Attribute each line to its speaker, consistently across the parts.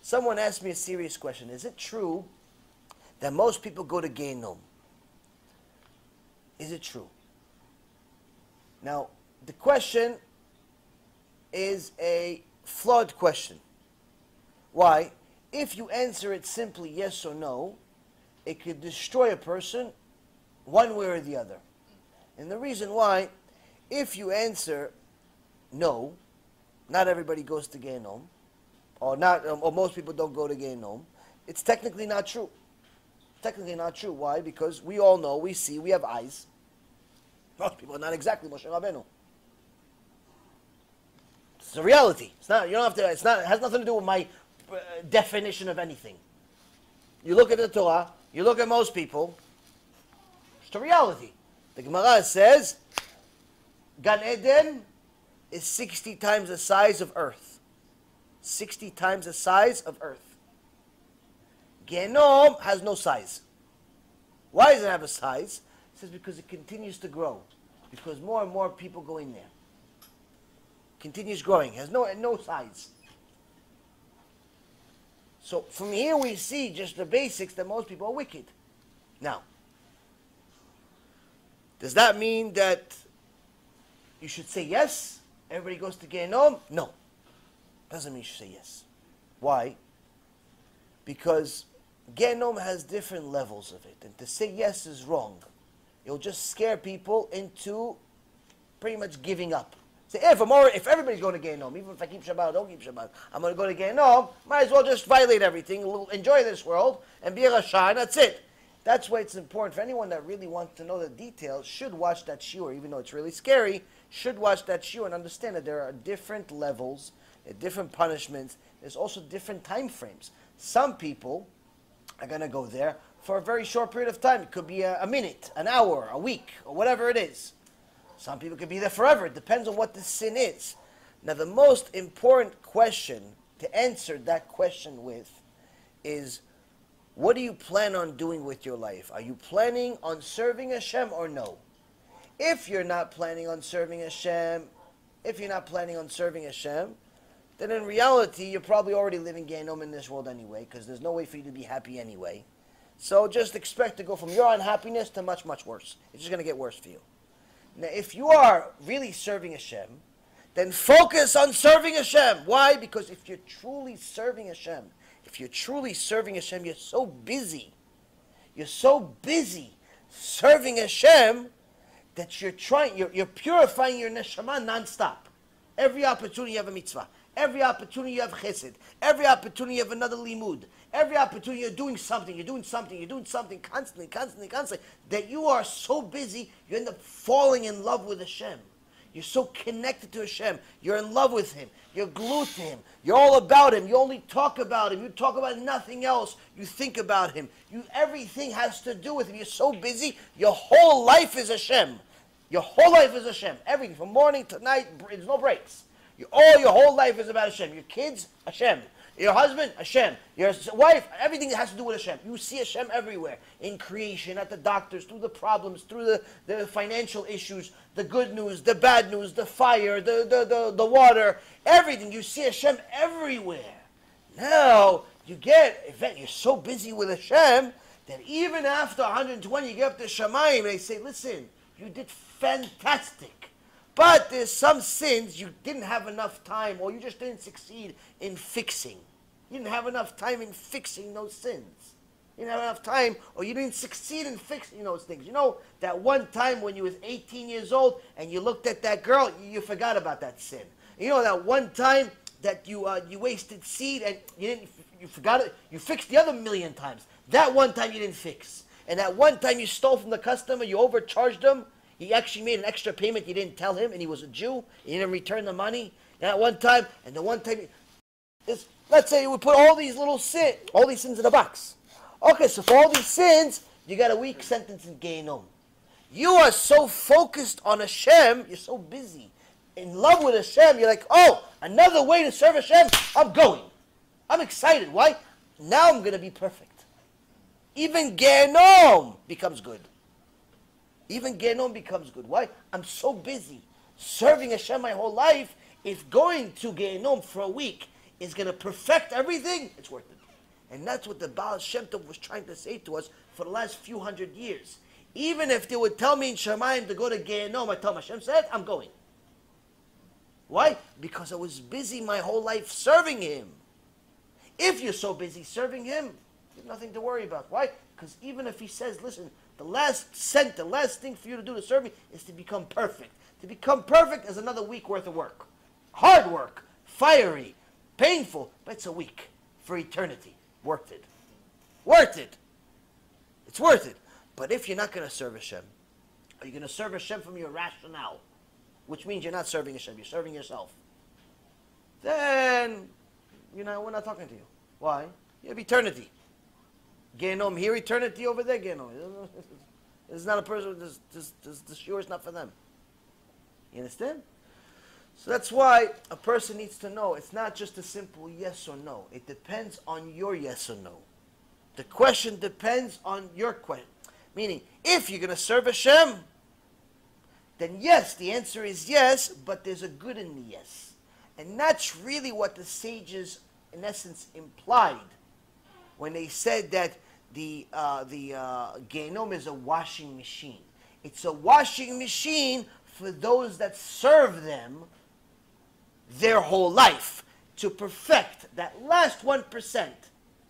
Speaker 1: Someone asked me a serious question. Is it true that most people go to Gehinom? Is it true? Now, the question is a flawed question. Why? If you answer it simply yes or no, it could destroy a person one way or the other. And the reason why, if you answer no, not everybody goes to Gehinom, or most people don't go to Gehinom, it's technically not true. Technically not true. Why? Because we all know, we see, we have eyes. Most people are not exactly Moshe Rabbeinu. It's a reality. It's not. You don't have to. It's not. It has nothing to do with my definition of anything. You look at the Torah. You look at most people. It's the reality. The Gemara says, Gan Eden is 60 times the size of Earth. 60 times the size of Earth. Gehinom has no size. Why does it have a size? It says because it continues to grow. Because more and more people go in there. Continues growing. Has no size. So from here we see just the basics that most people are wicked. Now, does that mean that you should say yes? Everybody goes to Gehinom? No. Doesn't mean you should say yes. Why? Because Gehinom has different levels of it. And to say yes is wrong. It'll just scare people into pretty much giving up. Say, if everybody's going to Gehinom, even if I keep Shabbat or don't keep Shabbat, I'm going to go to Gehinom, might as well just violate everything, enjoy this world, and be a Rasha, and that's it. That's why it's important for anyone that really wants to know the details, should watch that shiur, even though it's really scary, should watch that shiur and understand that there are different levels, different punishments, there's also different time frames. Some people are going to go there for a very short period of time. It could be a minute, an hour, a week, or whatever it is. Some people could be there forever. It depends on what the sin is. Now, the most important question to answer that question with is, what do you plan on doing with your life? Are you planning on serving Hashem or no? If you're not planning on serving Hashem, then in reality, you're probably already living Gehinom in this world anyway, because there's no way for you to be happy anyway. So just expect to go from your unhappiness to much, much worse. It's just going to get worse for you. Now, if you are really serving Hashem, then focus on serving Hashem. Why? Because if you're truly serving Hashem, you're so busy serving Hashem that you're purifying your neshama non-stop. Every opportunity you have a mitzvah. Every opportunity you have chesed. Every opportunity you have another limud. Every opportunity you're doing something constantly, that you are so busy, you end up falling in love with Hashem. You're so connected to Hashem. You're in love with Him. You're glued to Him. You're all about Him. You only talk about Him. You talk about nothing else. You think about Him. Everything has to do with Him. You're so busy. Your whole life is Hashem. Your whole life is Hashem. Everything, from morning to night, there's no breaks. Your whole life is about Hashem. Your kids, Hashem. Your husband, Hashem. Your wife, everything has to do with Hashem. You see Hashem everywhere. In creation, at the doctors, through the problems, through the financial issues, the good news, the bad news, the fire, the water, everything. You see Hashem everywhere. Now, you're so busy with Hashem that even after 120, you get up to Shamayim and they say, listen, you did fantastic. But there's some sins you didn't have enough time, or you just didn't succeed in fixing. You didn't have enough time in fixing those sins. You didn't have enough time, or you didn't succeed in fixing those things. You know, that one time when you was 18 years old and you looked at that girl, you forgot about that sin. You know, that one time that you wasted seed and you forgot it. You fixed the other million times. That one time you didn't fix. And that one time you stole from the customer, you overcharged him. He actually made an extra payment. You didn't tell him, and he was a Jew. He didn't return the money. And at one time, let's say we put all these sins in a box. Okay, so for all these sins, you got a week sentence in Gehinom. You are so focused on Hashem, you're so busy, in love with Hashem, you're like, oh, another way to serve Hashem, I'm going. I'm excited. Why? Now I'm going to be perfect. Even Gehinom becomes good. Why? I'm so busy serving Hashem my whole life. If going to Gehinom for a week is going to perfect everything, it's worth it. And that's what the Baal Shem Tov was trying to say to us for the last few hundred years. Even if they would tell me in Shemayim to go to Gehinom, I tell them, Hashem said, I'm going. Why? Because I was busy my whole life serving Him. If you're so busy serving Him, you have nothing to worry about. Why? Because even if He says, listen, the last thing for you to do to serve me is to become perfect. To become perfect is another week worth of work. Hard work, fiery, painful, but it's a week for eternity. Worth it. Worth it. It's worth it. But if you're not going to serve Hashem, are you going to serve Hashem from your rationale, which means you're not serving Hashem, you're serving yourself, then, we're not talking to you. Why? You have eternity. Gehinom here, eternity over there, Gehinom. It's not a person, the shiur is not for them. You understand? So that's why a person needs to know, it's not just a simple yes or no. It depends on your yes or no. The question depends on your question. Meaning, if you're going to serve Hashem, then yes, the answer is yes, but there's a good in the yes. And that's really what the sages, in essence, implied when they said that the Gehinom is a washing machine. It's a washing machine for those that serve them their whole life to perfect that last 1%,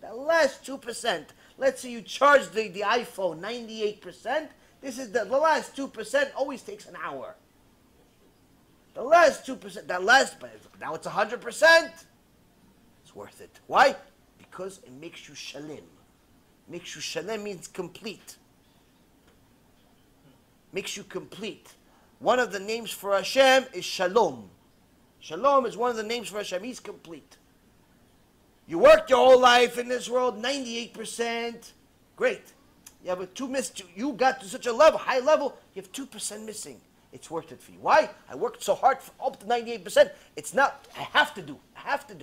Speaker 1: that last 2%. Let's say you charge the iPhone 98%. This is the last 2% always takes an hour. The last 2%, now it's 100%. It's worth it. Why? Because it makes you shalem. Makes you shalem means complete. Makes you complete. One of the names for Hashem is Shalom. Shalom is one of the names for Hashem. He's complete. You worked your whole life in this world, 98%. Great. You have you got to such a level, high level, you have 2% missing. It's worth it for you. Why? I worked so hard for up to 98%. It's not, I have to do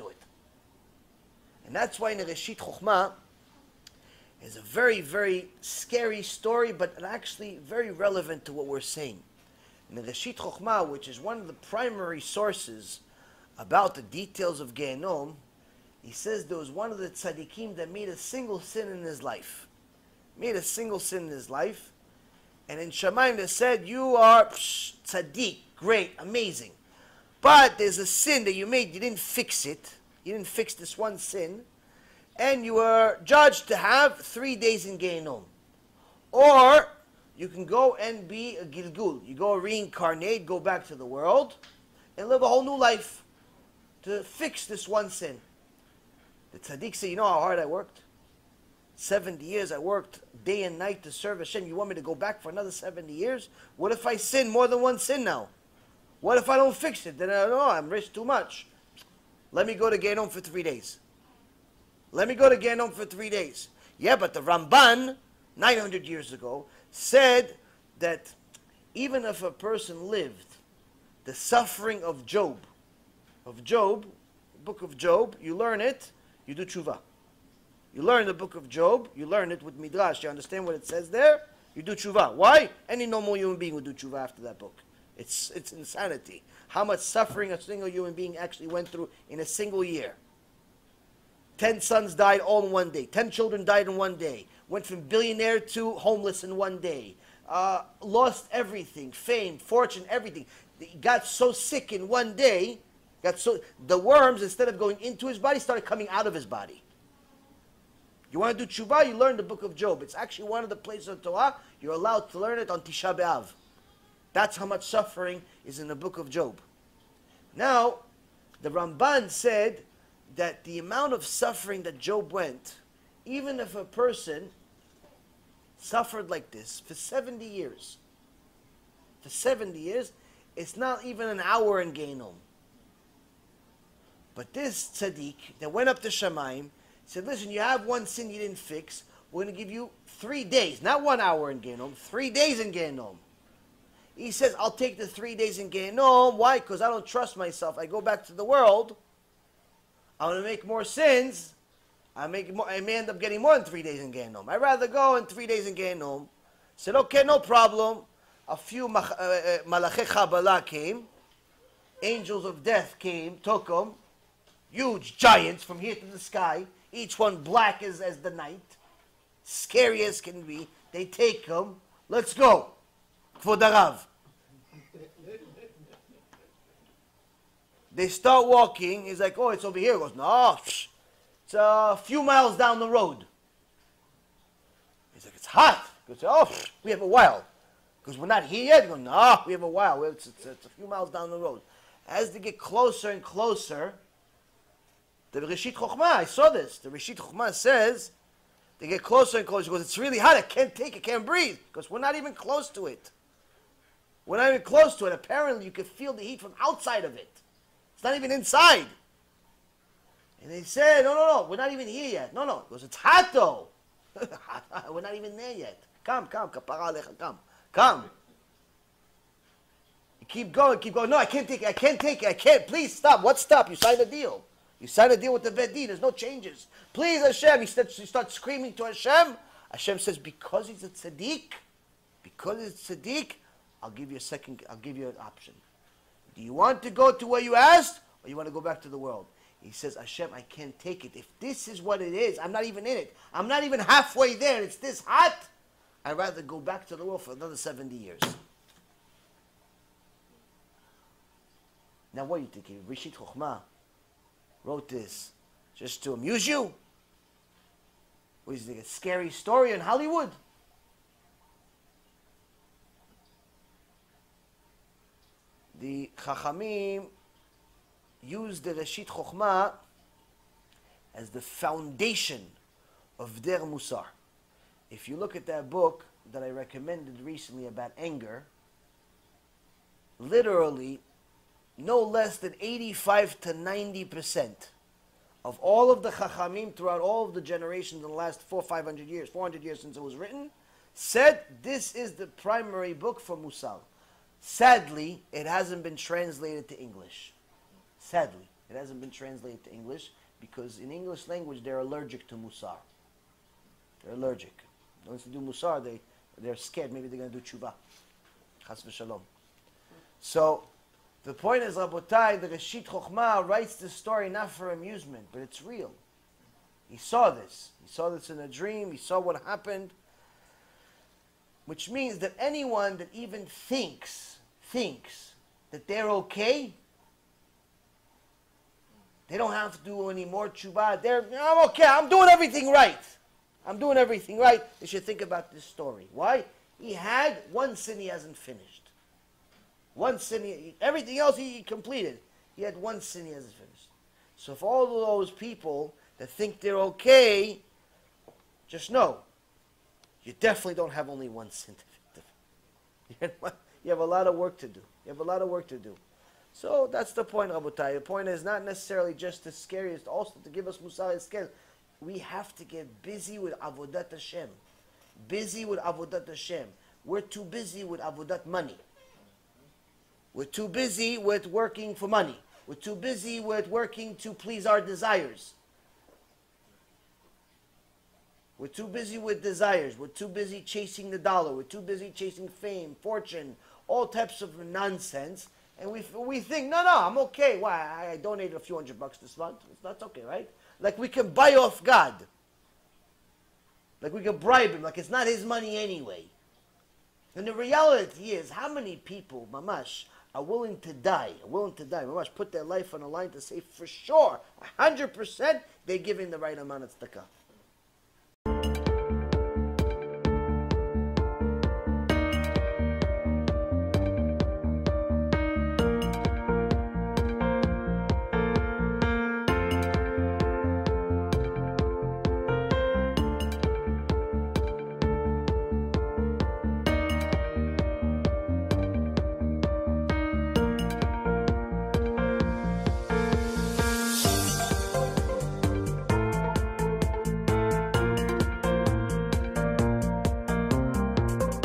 Speaker 1: it. And that's why in the Reshit Chochmah is a very, very scary story, but actually very relevant to what we're saying. In the Reshit Chochmah, which is one of the primary sources about the details of Gehinom, he says there was one of the tzaddikim that made a single sin in his life. And in Shamayim they said, you are tzaddik, great, amazing. But there's a sin that you made, you didn't fix it. You didn't fix this one sin. And you were judged to have 3 days in Gehinom. Or you can go and be a gilgul. You go reincarnate, go back to the world, and live a whole new life to fix this one sin. The tzaddik said, you know how hard I worked? 70 years I worked day and night to serve Hashem. You want me to go back for another 70 years? What if I sin more than one sin now? What if I don't fix it? Then I don't know, I'm risk too much. Let me go to Gehinom for 3 days. Yeah, but the Ramban, 900 years ago, said that even if a person lived the suffering of Job, book of Job, you learn it, you do Teshuva. You learn the book of Job, you learn it with Midrash, you understand what it says there, you do Teshuva. Why? Any normal human being would do Teshuva after that book. It's insanity. How much suffering a single human being actually went through in a single year. 10 sons died all in one day. 10 children died in one day. Went from billionaire to homeless in one day. Lost everything, fame, fortune, everything. He got so sick in one day, the worms, instead of going into his body, started coming out of his body. You want to do Teshuva, you learn the book of Job. It's actually one of the places of Torah you're allowed to learn it on Tisha B'Av. That's how much suffering is in the book of Job. Now, the Ramban said that the amount of suffering that Job went, even if a person suffered like this for 70 years, it's not even an hour in Gehinom. But this tzaddik that went up to Shamayim said, listen, you have one sin you didn't fix. We're going to give you 3 days, not 1 hour in Gehinom, 3 days in Gehinom. He says, I'll take the 3 days in Gehinom. Why? Because I don't trust myself. I go back to the world. I'm going to make more sins. I may end up getting more than 3 days in Gehinom. I'd rather go in 3 days in Gehinom. Said, okay, no problem. A few Malachei Chabala came. Angels of death came, took him. huge giants from here to the sky, each one black as the night, scary as can be. They take him. Let's go. For the Rav. They start walking. He's like, oh, it's over here. He goes, no, it's a few miles down the road. He's like, it's hot. He goes, oh, we have a while. Because we're not here yet. He goes, no, we have a while. It's a few miles down the road. As they get closer and closer, the Reshit Chochmah, I saw this. The Reshit Chochmah says, they get closer and closer. He goes, it's really hot. I can't take it. I can't breathe. Because we're not even close to it. We're not even close to it. Apparently, you can feel the heat from outside of it. It's not even inside. And they said, no, we're not even here yet. No. He goes, it's hot though. We're not even there yet. Come, kapara alecha, come. You keep going. No, I can't take it. I can't. Please stop. What stop? You signed a deal. You signed a deal with the Vedin. There's no changes. Please, Hashem. He starts screaming to Hashem. Hashem says, because he's a tzaddik, I'll give you an option. Do you want to go to where you asked, or you want to go back to the world? He says, Hashem, I can't take it. If this is what it is, I'm not even in it. I'm not even halfway there. It's this hot. I'd rather go back to the world for another 70 years. Now, what are you thinking? Reshit Chochmah wrote this just to amuse you? What is it, a scary story in Hollywood? The Chachamim used the Reshit Chochmah as the foundation of their Musar. If you look at that book that I recommended recently about anger, literally no less than 85 to 90% of all of the Chachamim throughout all of the generations in the last 400 years since it was written, said this is the primary book for Musar. Sadly, it hasn't been translated to English. Sadly, it hasn't been translated to English because in English language they're allergic to Musar. They're allergic. Once they do Musar, they're scared. Maybe they're going to do Teshuva. Chas v'shalom. So, the point is, Rabotai, the Reshit Chochmah writes this story not for amusement, but it's real. He saw this. He saw this in a dream. He saw what happened. Which means that anyone that even thinks that they're okay, they don't have to do any more tshuva. I'm okay. I'm doing everything right. They should think about this story. Why? He had one sin he hasn't finished. One sin, everything else he completed. He had one sin he hasn't finished. So for all of those people that think they're okay, just know, you definitely don't have only one sin to You have a lot of work to do. So that's the point, Rabotai. The point is not necessarily just to scare you, it's also to give us musar and scare. We have to get busy with avodat Hashem. We're too busy with avodat money. We're too busy with working for money. We're too busy with working to please our desires. We're too busy with desires. We're too busy chasing the dollar. We're too busy chasing fame, fortune, all types of nonsense. And we think, no, I'm okay. Why? I donated a few $100 this month. That's okay, right? Like we can buy off God. Like we can bribe him. Like it's not his money anyway. And the reality is, how many people, mamash, are willing to die, mamash, put their life on the line to say for sure, 100%, they're giving the right amount of tzedakah.